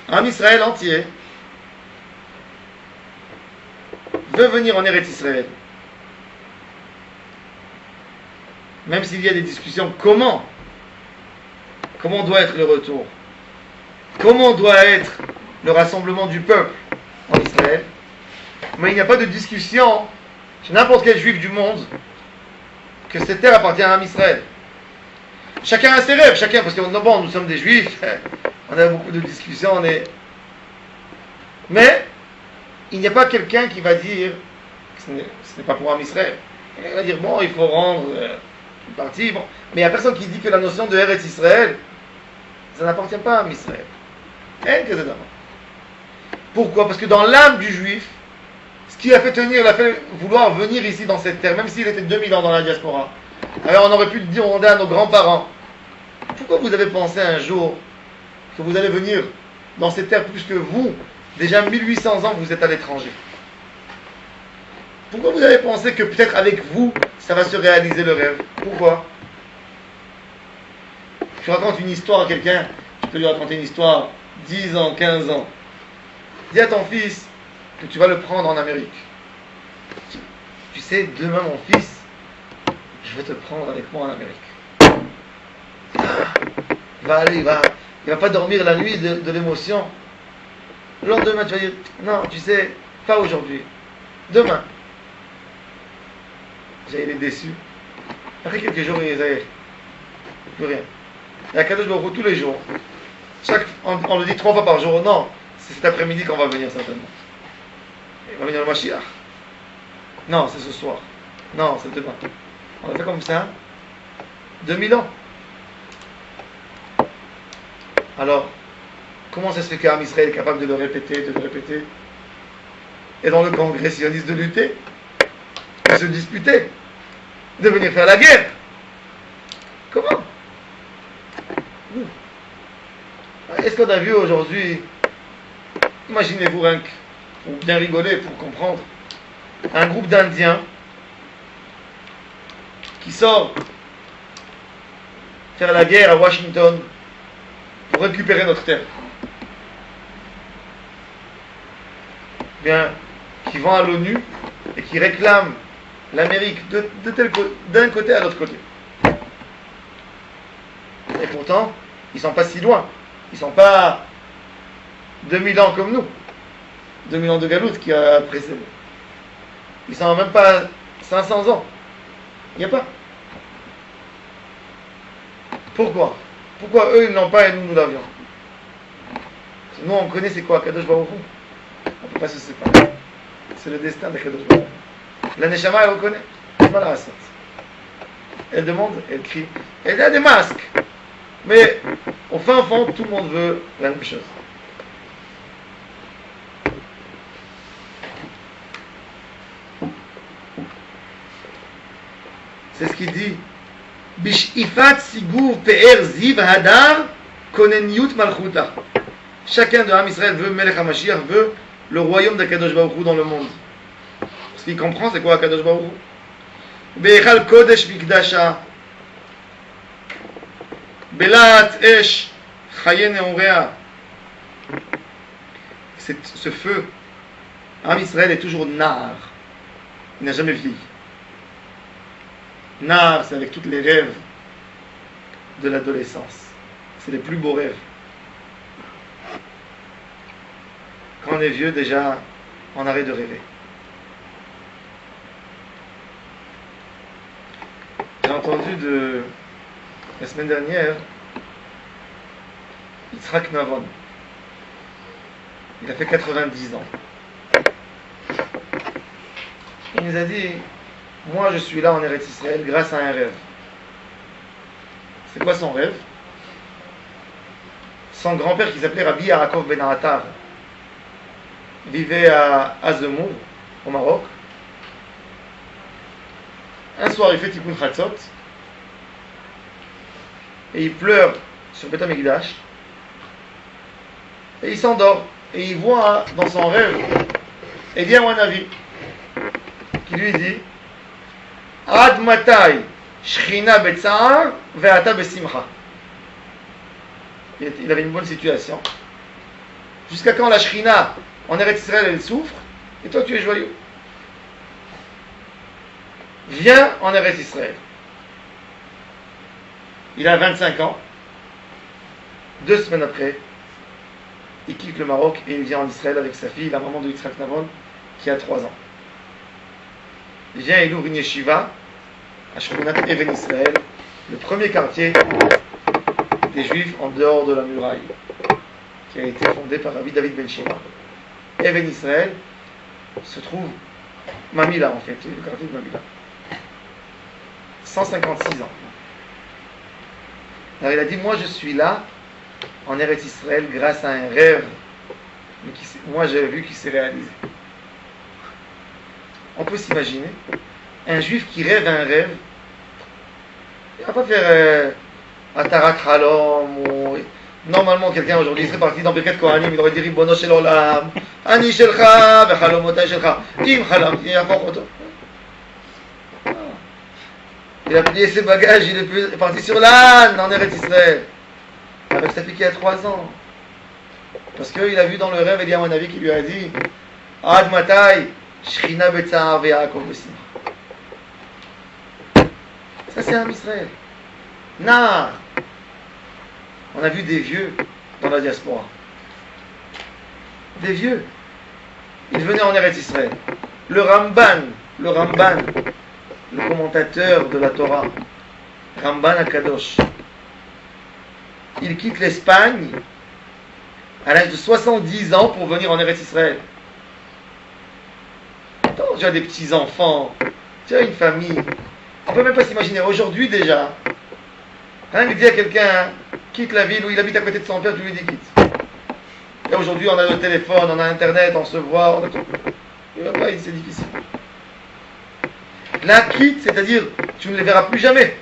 Un Israël entier veut venir en Eretz Israël. Même s'il y a des discussions, comment doit être le retour? Comment doit être le rassemblement du peuple en Israël? Mais il n'y a pas de discussion chez n'importe quel juif du monde que cette terre appartient à Israël. Chacun a ses rêves, parce que nous sommes des juifs, on a beaucoup de discussions, mais il n'y a pas quelqu'un qui va dire que ce n'est pas pour Israël. Il va dire bon, il faut rendre une partie, bon. Mais il n'y a personne qui dit que la notion de Eretz Israël, ça n'appartient pas à Israël. Pourquoi? Parce que dans l'âme du juif, ce qui l'a fait vouloir venir ici dans cette terre, même s'il était 2000 ans dans la diaspora. Alors on aurait pu demander à nos grands-parents, pourquoi vous avez pensé un jour que vous allez venir dans cette terre plus que vous, déjà 1800 ans vous êtes à l'étranger? Pourquoi vous avez pensé que peut-être avec vous, ça va se réaliser le rêve? Pourquoi? Tu racontes une histoire à quelqu'un, tu peux lui raconter une histoire 10 ans, 15 ans. Dis à ton fils que tu vas le prendre en Amérique. Tu sais, demain mon fils, je vais te prendre avec moi en Amérique. Il va aller, il va pas dormir la nuit de l'émotion. Le lendemain, tu vas dire, non, tu sais, pas aujourd'hui. Demain. Il est déçu. Après quelques jours, il est plus rien. Il y a Kadosh Baruch Hu tous les jours. On le dit 3 fois par jour. Non, c'est cet après-midi qu'on va venir certainement. Il va venir le Mashiach. Non, c'est ce soir. Non, c'est demain. On a fait comme ça 2000 ans. Alors, comment ça se fait qu'Am Israël est capable de le répéter, et dans le congrès sioniste de lutter, de se disputer, de venir faire la guerre? Comment? Est-ce qu'on a vu aujourd'hui, imaginez-vous, pour bien rigoler, pour comprendre, un groupe d'Indiens qui sort faire la guerre à Washington pour récupérer notre terre. Bien, qui vont à l'ONU et qui réclament l'Amérique d'un côté à l'autre côté. Et pourtant, ils ne sont pas si loin. Ils ne sont pas 2000 ans comme nous. 2000 ans de galoute qui a précédé. Ils ne sont même pas 500 ans. Il n'y a pas. Pourquoi? Pourquoi eux ils n'ont pas et nous l'avions? Nous on connaît c'est quoi Kadosh Baruch Hu. On ne peut pas se séparer. C'est le destin de Kadosh Baruch Hu. La Neshama elle reconnaît. Elle demande, elle crie. Elle a des masques. Mais au fin fond, tout le monde veut la même chose. C'est ce qu'il dit. Bishifat sigur pe'er ziv hadar koneniut malchuta. Chacun de Ham Israël veut Melech HaMashiach, veut le royaume d'Akadosh Baruch Hu dans le monde. Ce qu'il comprend, c'est quoi Akadosh Baruch Hu? Be'echal kodesh mikdasha belat esh chaye neurea. Ce feu, Ham Israël est toujours nar. Il n'a jamais vieilli. Nar, c'est avec tous les rêves de l'adolescence. C'est les plus beaux rêves. Quand on est vieux, déjà, on arrête de rêver. J'ai entendu la semaine dernière, Yitzhak Navon. Il a fait 90 ans. Il nous a dit, moi je suis là en Eretz Israël grâce à un rêve. C'est quoi son rêve? Son grand-père qui s'appelait Rabbi Yaakov Ben Atar vivait à Azemmour, au Maroc. Un soir, il fait Tikkun Chatzot et il pleure sur Beth Amikdash et il s'endort et il voit dans son rêve Eliyahu Hanavi qui lui dit Ad matai shchina betzar ve'ata besimcha. Il avait une bonne situation. Jusqu'à quand la shchina en Eretz Israël elle souffre et toi tu es joyeux. Viens en Eretz Israël. Il a 25 ans. 2 semaines après, il quitte le Maroc et il vient en Israël avec sa fille, la maman de Yitzhak Navon, qui a 3 ans. Il vient et il ouvre une yeshiva à Shkunat Even Israël, le premier quartier des Juifs en dehors de la muraille, qui a été fondé par Rabbi David Ben Shima. Even Israël se trouve Mamila en fait, le quartier de Mamila. 156 ans. Alors il a dit, moi je suis là en Eretz Israël grâce à un rêve, mais moi j'ai vu qu'il s'est réalisé. On peut s'imaginer, un juif qui rêve un rêve, il ne va pas faire Atarat Halom ou... Normalement, quelqu'un aujourd'hui serait parti dans Birkat Kohanim, il aurait dit Ribono Shel Olam, Ani Shelcha, Vechalomotay Shelcha, Im Chalam, il a fort auto. Il a plié ses bagages, il est parti sur l'âne en Eretz Israël, avec sa fille qui a 3 ans. Parce qu'il a vu dans le rêve Eliyahu Hanavi qui lui a dit Ad Matai, Shchina Betzar ve'Yaakov besimcha. Ça c'est Ham Israël. Nar. On a vu des vieux dans la diaspora. Des vieux. Ils venaient en Eretz Israël. Le Ramban, le commentateur de la Torah, Ramban HaKadosh, il quitte l'Espagne à l'âge de 70 ans pour venir en Eretz Israël. Attends, tu as des petits-enfants, tu as une famille. On ne peut même pas s'imaginer. Aujourd'hui déjà, rien que dire à quelqu'un, quitte la ville où il habite à côté de son père, tu lui dis quitte. Et aujourd'hui, on a le téléphone, on a Internet, on se voit, on a tout. Il va pas, c'est difficile. Là, quitte, c'est-à-dire, tu ne les verras plus jamais.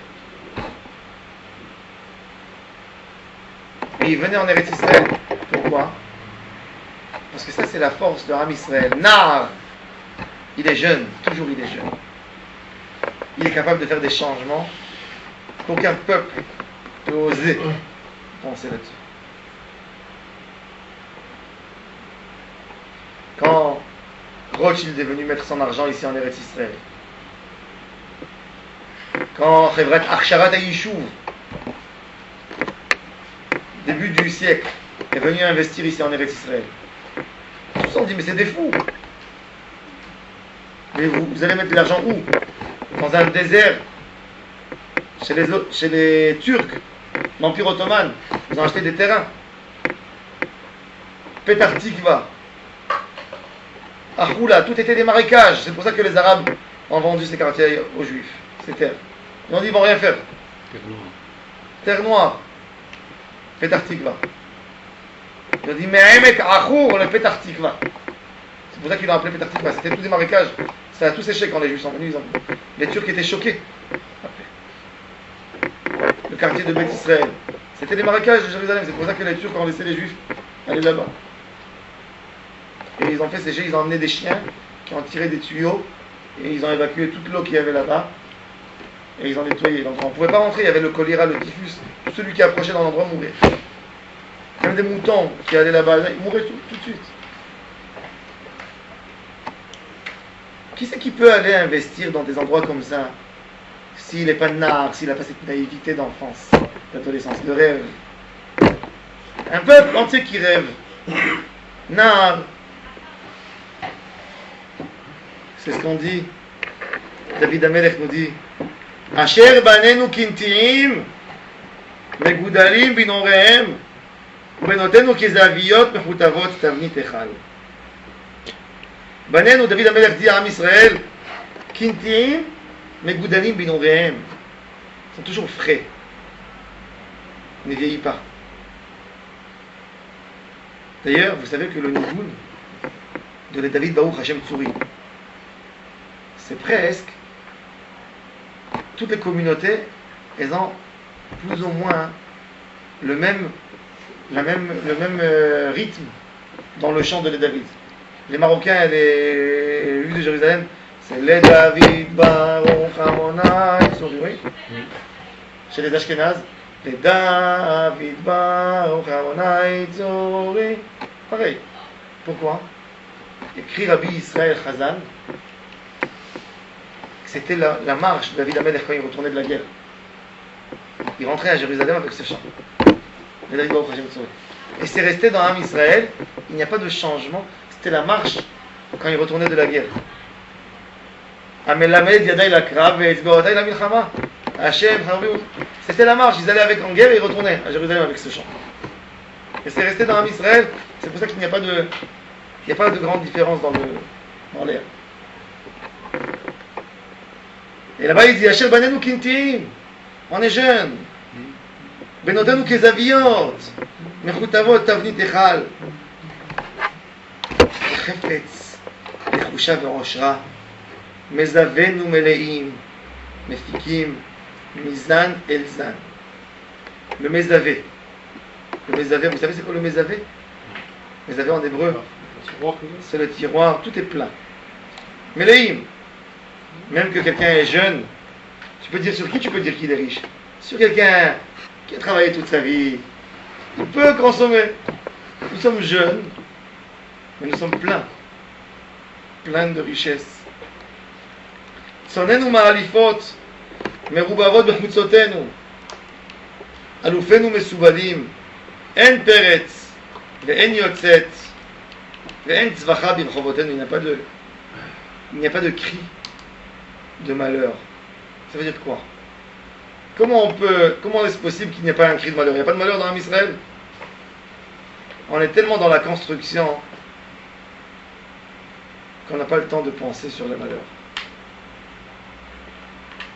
Et il venait en Eretz Israël. Pourquoi? Parce que ça, c'est la force de Ham Israël. Nar, il est jeune, toujours il est jeune. Il est capable de faire des changements qu'aucun peuple peut oser penser là-dessus. Quand Rothschild est venu mettre son argent ici en Eretz Israël, quand Chevrat Aksharat HaYishuv, début du siècle, est venu investir ici en Eretz Israël, tous se sont dit mais c'est des fous. Mais vous allez mettre de l'argent où? Dans un désert, chez les Turcs, l'Empire ottoman, ils ont acheté des terrains. Petar Tikva, Achoula, tout était des marécages. C'est pour ça que les Arabes ont vendu ces quartiers aux Juifs, ces terres. Ils ont dit ils vont rien faire. Terre noire. Petah Tikva. Ils ont dit Me'emek Achour, le Petah Tikva. C'est pour ça qu'ils l'ont appelé Petah Tikva. C'était tous des marécages. Ça a tout séché quand les Juifs sont venus. Les Turcs étaient choqués. Le quartier de Beth Israël. C'était des marécages de Jérusalem. C'est pour ça que les Turcs ont laissé les Juifs aller là-bas. Et ils ont fait sécher, ils ont emmené des chiens qui ont tiré des tuyaux et ils ont évacué toute l'eau qu'il y avait là-bas et ils ont nettoyé. Donc on ne pouvait pas rentrer, il y avait le choléra, le typhus. Tout celui qui approchait dans l'endroit mourait. Même des moutons qui allaient là-bas, ils mouraient tout de suite. Qui c'est qui peut aller investir dans des endroits comme ça s'il n'est pas nard, s'il n'a pas cette naïveté d'enfance, d'adolescence, de rêve? Un peuple entier qui rêve. Nard. C'est ce qu'on dit. David Amelech nous dit Asher banenu kintiim megudalim binorehem ubenotenu kezaviyot mechutavot tavnit echal. Banenu, David Amelech dit à Am Israël, kintiim megudalim binorehem. Ils sont toujours frais. Ils ne vieillissent pas. D'ailleurs, vous savez que le nigoun de David Baruch Hashem Tsuri, c'est presque toutes les communautés, elles ont plus ou moins le même rythme dans le chant de les David. Les Marocains et les Juifs de Jérusalem, c'est les David Baruch Amonai Tsuri, oui. Chez les Ashkenazes, les David Baruch Amonai Tsuri, pareil. Pourquoi? Écrit Rabbi Israël Chazan, c'était la marche de David Amelech quand il retournait de la guerre. Il rentrait à Jérusalem avec ce chant. Et c'est resté dans Am Israël, il n'y a pas de changement. C'était la marche quand il retournait de la guerre. C'était la marche, ils allaient avec en guerre et ils retournaient à Jérusalem avec ce chant. Et c'est resté dans Am Israël, c'est pour ça qu'il n'y a pas de grande différence dans l'air. Et là-bas il dit Asher banenu kintim, on est jeunes. Benotenu kezaviyot, mechutavot tavnit echal. חפץ, לחושה ועושרה, מזוונו מלאים, מפיקים מזן אל זן. Le mézavé. Le mézavé, vous savez c'est quoi le mézavé? Mézavé en hébreu, c'est le tiroir, tout est plein. Meleim, même que quelqu'un est jeune, tu peux dire sur qui tu peux dire qu'il est riche? Sur quelqu'un qui a travaillé toute sa vie, il peut consommer. Nous sommes jeunes, mais nous sommes pleins de richesses. צוננו מעליפות, מרובבות בחוצותינו, אלופינו מסובלים, אין פרץ ואין יוצאת ואין צווחה ברחובותינו. Il n'y a pas de cri de malheur. Ça veut dire quoi? Comment est-ce possible qu'il n'y ait pas un cri de malheur? Il n'y a pas de malheur dans Am Israël? On est tellement dans la construction qu'on n'a pas le temps de penser sur le malheur.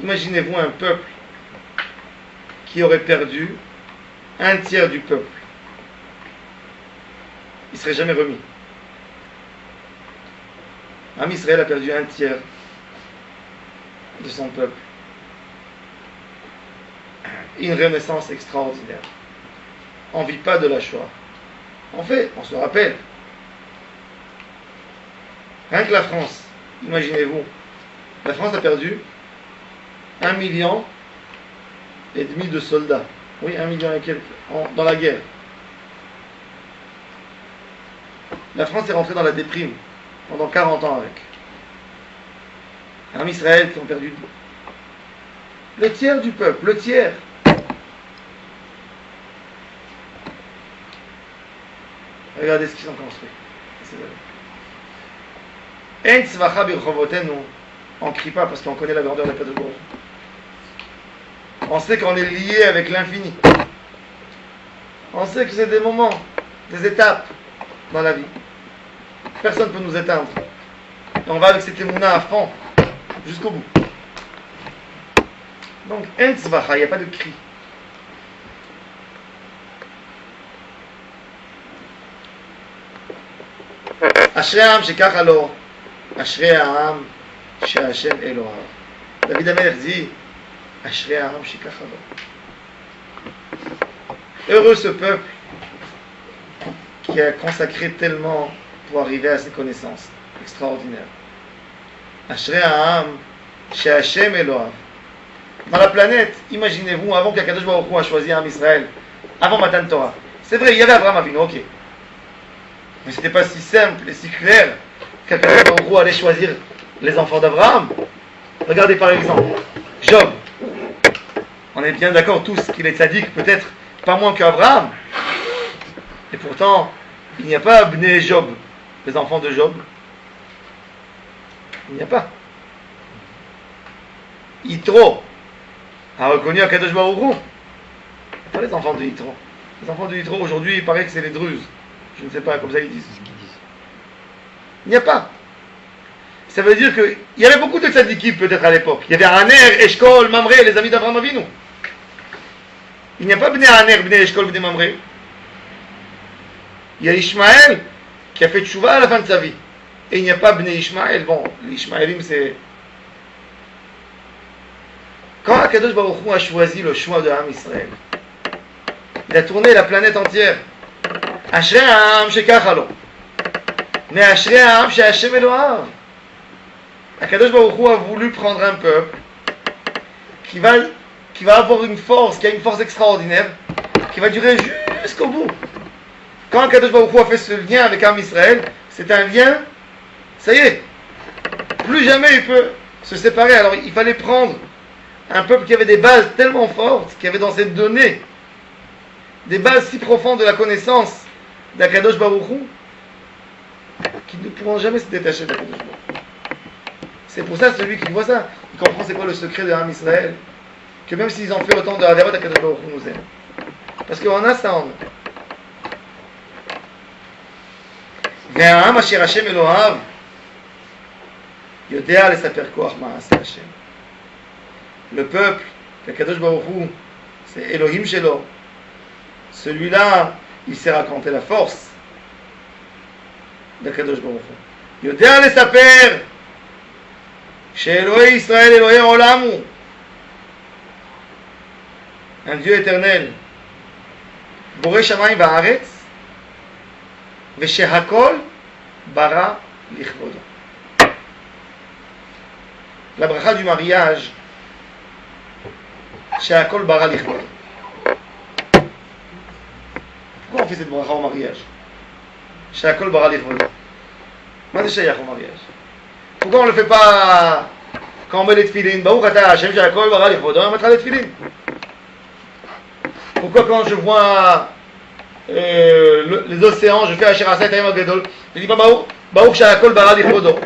Imaginez-vous un peuple qui aurait perdu un tiers du peuple. Il ne serait jamais remis. Am Israël a perdu un tiers de son peuple. Une renaissance extraordinaire. On ne vit pas de la Shoah. En fait, on se rappelle. Rien que la France, imaginez-vous, la France a perdu 1,5 million de soldats. Oui, 1 million et quelques dans la guerre. La France est rentrée dans la déprime pendant 40 ans avec. En Israël qui ont perdu le tiers du peuple, le tiers. Regardez ce qu'ils ont construit. En tzvacha birchovotenu, on ne crie pas parce qu'on connaît la grandeur de la Pédagogie. On sait qu'on est lié avec l'infini. On sait que c'est des moments, des étapes dans la vie. Personne ne peut nous éteindre. Et on va avec cette émouna à fond, jusqu'au bout. Donc, en tzvacha, il n'y a pas de cri. אשרי העם שככה לו, אשרי העם שהשם אלוהיו. David Amelech dit, אשרי העם שככה לו. Heureux ce peuple qui a consacré tellement pour arriver à ces connaissances extraordinaires. Ashrei ha'am she'Hashem Elohav. Dans la planète, imaginez-vous, avant qu'Akadosh Baruch Hu a choisi un Israël, avant Matan Torah. C'est vrai, il y avait Abraham Avinu, ok. Mais c'était pas si simple et si clair qu'Akadosh Baruch Hu allait choisir les enfants d'Abraham. Regardez par exemple, Job. On est bien d'accord tous qu'il est tzaddik, peut-être pas moins qu'Abraham. Et pourtant, il n'y a pas Bnei Job, les enfants de Job. Il n'y a pas. Yitro a reconnu Akadosh Baruch Hu. Pas les enfants de Yitro. Les enfants de Yitro, aujourd'hui, il paraît que c'est les Druzes. Je ne sais pas, comme ça ils disent. Il n'y a pas. Ça veut dire qu'il y avait beaucoup de tzadikim peut-être à l'époque. Il y avait Aner, Eshkol, Mamré, les amis d'Abraham Avinu. Il n'y a pas Bnei Aner, Bnei Eshkol, Bnei Mamré. Il y a Ishmaël qui a fait tchouva à la fin de sa vie. Et il n'y a pas Bnei Ishmaël. Bon, les Ishmaélim c'est... Quand Akadosh Baruch Hu a choisi le choix de Ham Israël, il a tourné la planète entière. Ashrei ha'am shekach lo. Mais Ashrei ha'am she'Hashem Elohav. Akadosh Baruch Hu a voulu prendre un peuple qui va avoir une force, qui a une force extraordinaire, qui va durer jusqu'au bout. Quand Akadosh Baruch Hu a fait ce lien avec Ham Israël, c'est un lien, ça y est, plus jamais il peut se séparer. Alors il fallait prendre un peuple qui avait des bases tellement fortes, qui avait dans cette donnée des bases si profondes de la connaissance d'Akadosh Baruch Hu, qui ne pourront jamais se détacher d'Akadosh Baruch Hu. C'est pour ça, celui qui voit ça, il comprend c'est quoi le secret de Ham Israël, que même s'ils ont fait autant de Haverot, Akadosh Baruch Hu nous aime. Parce qu'on a ça en nous. והעם אשר השם אלוהיו יודע לספר כוח מעשה השם. Le peuple, qu'Akadosh Baruch Hu, c'est Elohim Shelo. Celui-là, il sait raconter la force d'Akadosh Baruch Hu. יודע לספר שאלוהי ישראל אלוהי העולם הוא un Dieu éternel, בורא שמיים וארץ, ושהכל ברא לכבודו. La bracha du mariage, שהכל ברא לכבודו. Pourquoi on fait cette bracha au mariage? שהכל ברא לכבודו. מה זה שייך au mariage? Pourquoi on ne le fait pas quand on met les tefilines? ברוך אתה השם שהכל ברא לכבודו, on mettra les tefilines. Pourquoi quand je vois les océans, je fais Asher Asay Tayim Agadol, je dis pas Baruch Sha'akol Bara Lichvodo.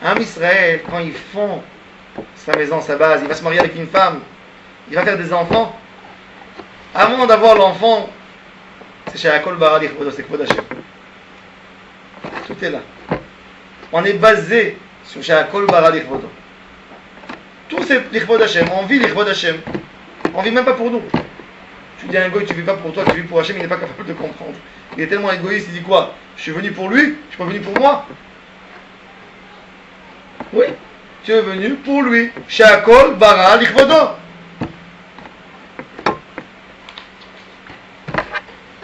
Ham Israël, quand ils font sa maison, sa base, il va se marier avec une femme, il va faire des enfants. Avant d'avoir l'enfant, c'est Sha'akol Bara Lichvodo, c'est Kvod Hashem. Tout est là. On est basé sur Sha'akol Bara Lichvodo. Tout c'est Lichvod Hashem, on vit Lichvod Hashem. On vit même pas pour nous. Tu dis à un goy, tu vis pas pour toi, tu vis pour Hashem, il n'est pas capable de comprendre. Il est tellement égoïste, il dit quoi? Je suis venu pour lui, je suis pas venu pour moi. Oui, tu es venu pour lui. Sha'akol bara lichvodo.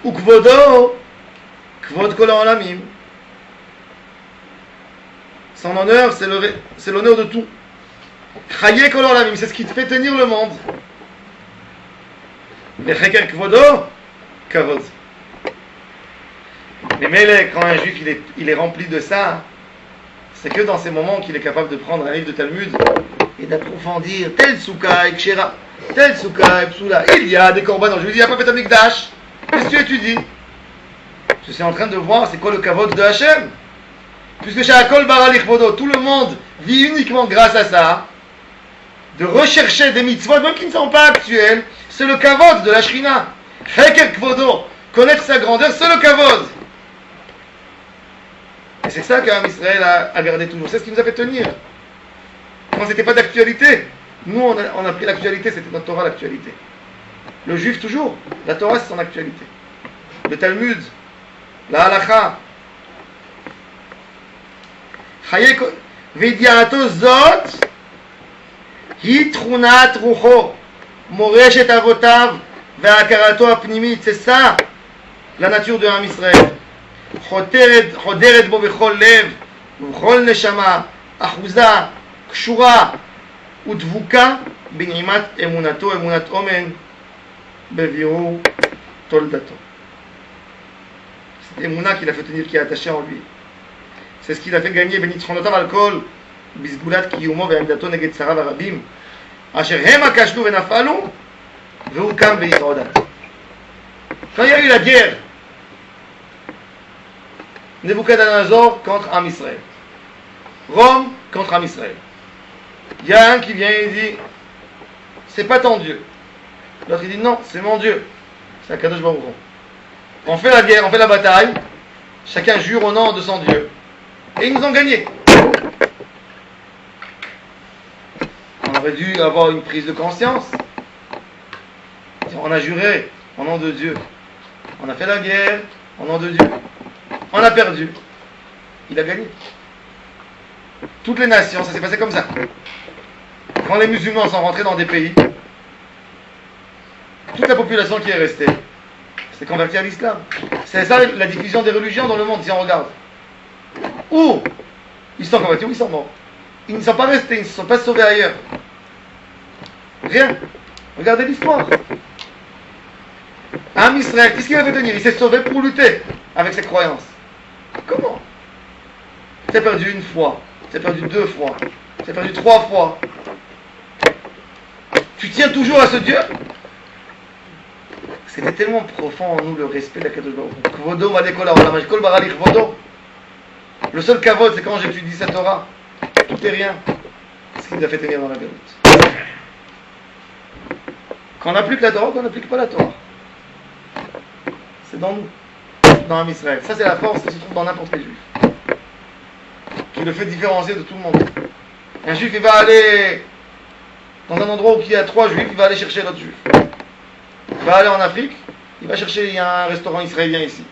Ou kvodo, kvod kol ha'olamim. Son honneur, c'est l'honneur de tout. Chaye kol ha'olamim, c'est ce qui te fait tenir le monde. Mais quand un juif il est rempli de ça, c'est que dans ces moments qu'il est capable de prendre un livre de Talmud et d'approfondir tel souka et kshera, tel souka et psoula. Il y a des korbanos. Je lui dis, il n'y a pas fait un mikdash. Qu'est-ce que tu étudies? Je suis en train de voir c'est quoi le kavod de Hachem. Puisque Sha'akol bara lichvodo, tout le monde vit uniquement grâce à ça, de rechercher des mitzvot, même qui ne sont pas actuels. C'est le kavod de la Shrina. Heker kvodo, connaître sa grandeur, c'est le kavod. Et c'est ça qu'Am Israël a gardé toujours. C'est ce qui nous a fait tenir. Quand c'était pas d'actualité, nous on a pris l'actualité, c'était notre Torah l'actualité. Le juif toujours, la Torah c'est son actualité. le Talmud, la Halacha. וידיעתו זאת היא תכונת רוחו, מורשת אבותיו והכרתו הפנימית. C'est ça la nature de עם ישראל. חודרת בו בכל לב ובכל נשמה, אחוזה, קשורה ודבוקה בנעימת אמונתו, אמונת אומן בבירור תולדתו. C'est l'émouna qu'il a fait tenir, qui est attachée en lui. C'est ce qu'il a fait gagner בניצחונותיו על כל בסגולת קיומו ועמדתו נגד שריו הרבים אשר המה כשלו ונפלו והוא קם והתעודד. Quand il y a eu la guerre, Nebuchadnezzar contre Am Israël, Rome contre Am Israël, il y a un qui vient et dit c'est pas ton Dieu, l'autre il dit non, c'est mon Dieu, c'est Akadosh Baruch Hu. On fait la guerre, on fait la bataille, chacun jure au nom de son Dieu et ils nous ont gagné. On aurait dû avoir une prise de conscience. On a juré au nom de Dieu, on a fait la guerre au nom de Dieu, on a perdu, il a gagné. Toutes les nations, ça s'est passé comme ça. Quand les musulmans sont rentrés dans des pays, toute la population qui est restée s'est convertie à l'islam. C'est ça la diffusion des religions dans le monde, si on regarde. Ou ils sont convertis ou ils sont morts. Ils ne sont pas restés, ils ne se sont pas sauvés ailleurs. Rien. Regardez l'histoire. Am Israël, qu'est-ce qu'il a fait tenir? Il s'est sauvé pour lutter avec ses croyances. Comment? Tu as perdu une fois, tu as perdu 2 fois, tu as perdu 3 fois. Tu tiens toujours à ce Dieu? C'était tellement profond en nous le respect de la Kadosh Baruch Hu. Kvodo malekol haolam, kol barali kvodo. Le seul kavod, c'est quand j'étudie sa Torah. Tout est rien. Ce qui nous a fait tenir dans la vérité. Quand on applique la Torah, quand on n'applique pas la Torah. C'est dans nous, dans Am Israël. Ça, c'est la force qui se trouve dans n'importe quel juif, qui le fait différencier de tout le monde. Un juif, il va aller dans un endroit où il y a 3 juifs, il va aller chercher l'autre juif. Il va aller en Afrique, il va chercher, il y a un restaurant israélien ici.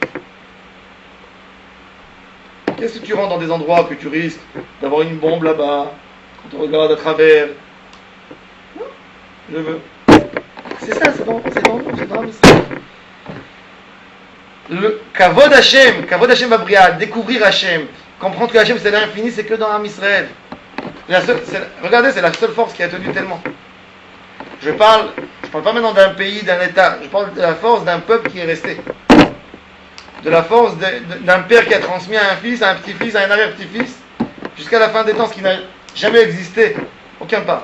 Qu'est-ce que tu rentres dans des endroits que tu risques d'avoir une bombe là-bas, quand on regarde à travers? Non, je veux. C'est ça, c'est dans nous, c'est dans Israël. Le Kavod Hashem va briller, découvrir Hashem, comprendre que Hashem c'est l'infini, c'est que dans Am Israël. Regardez, c'est la seule force qui a tenu tellement. Je parle pas maintenant d'un pays, d'un État, je parle de la force d'un peuple qui est resté. De la force d'un père qui a transmis à un fils, à un petit-fils, à un arrière-petit-fils, jusqu'à la fin des temps, ce qui n'a jamais existé, aucun part.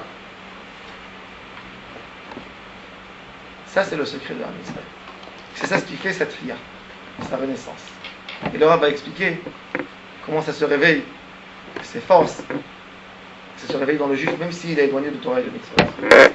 Ça, c'est le secret de Am Israël. C'est ça ce qui fait cette fia, sa renaissance. Et le Rav va expliquer comment ça se réveille, ces forces, ça se réveille dans le juif, même s'il est éloigné de Torah et de Mitzvot.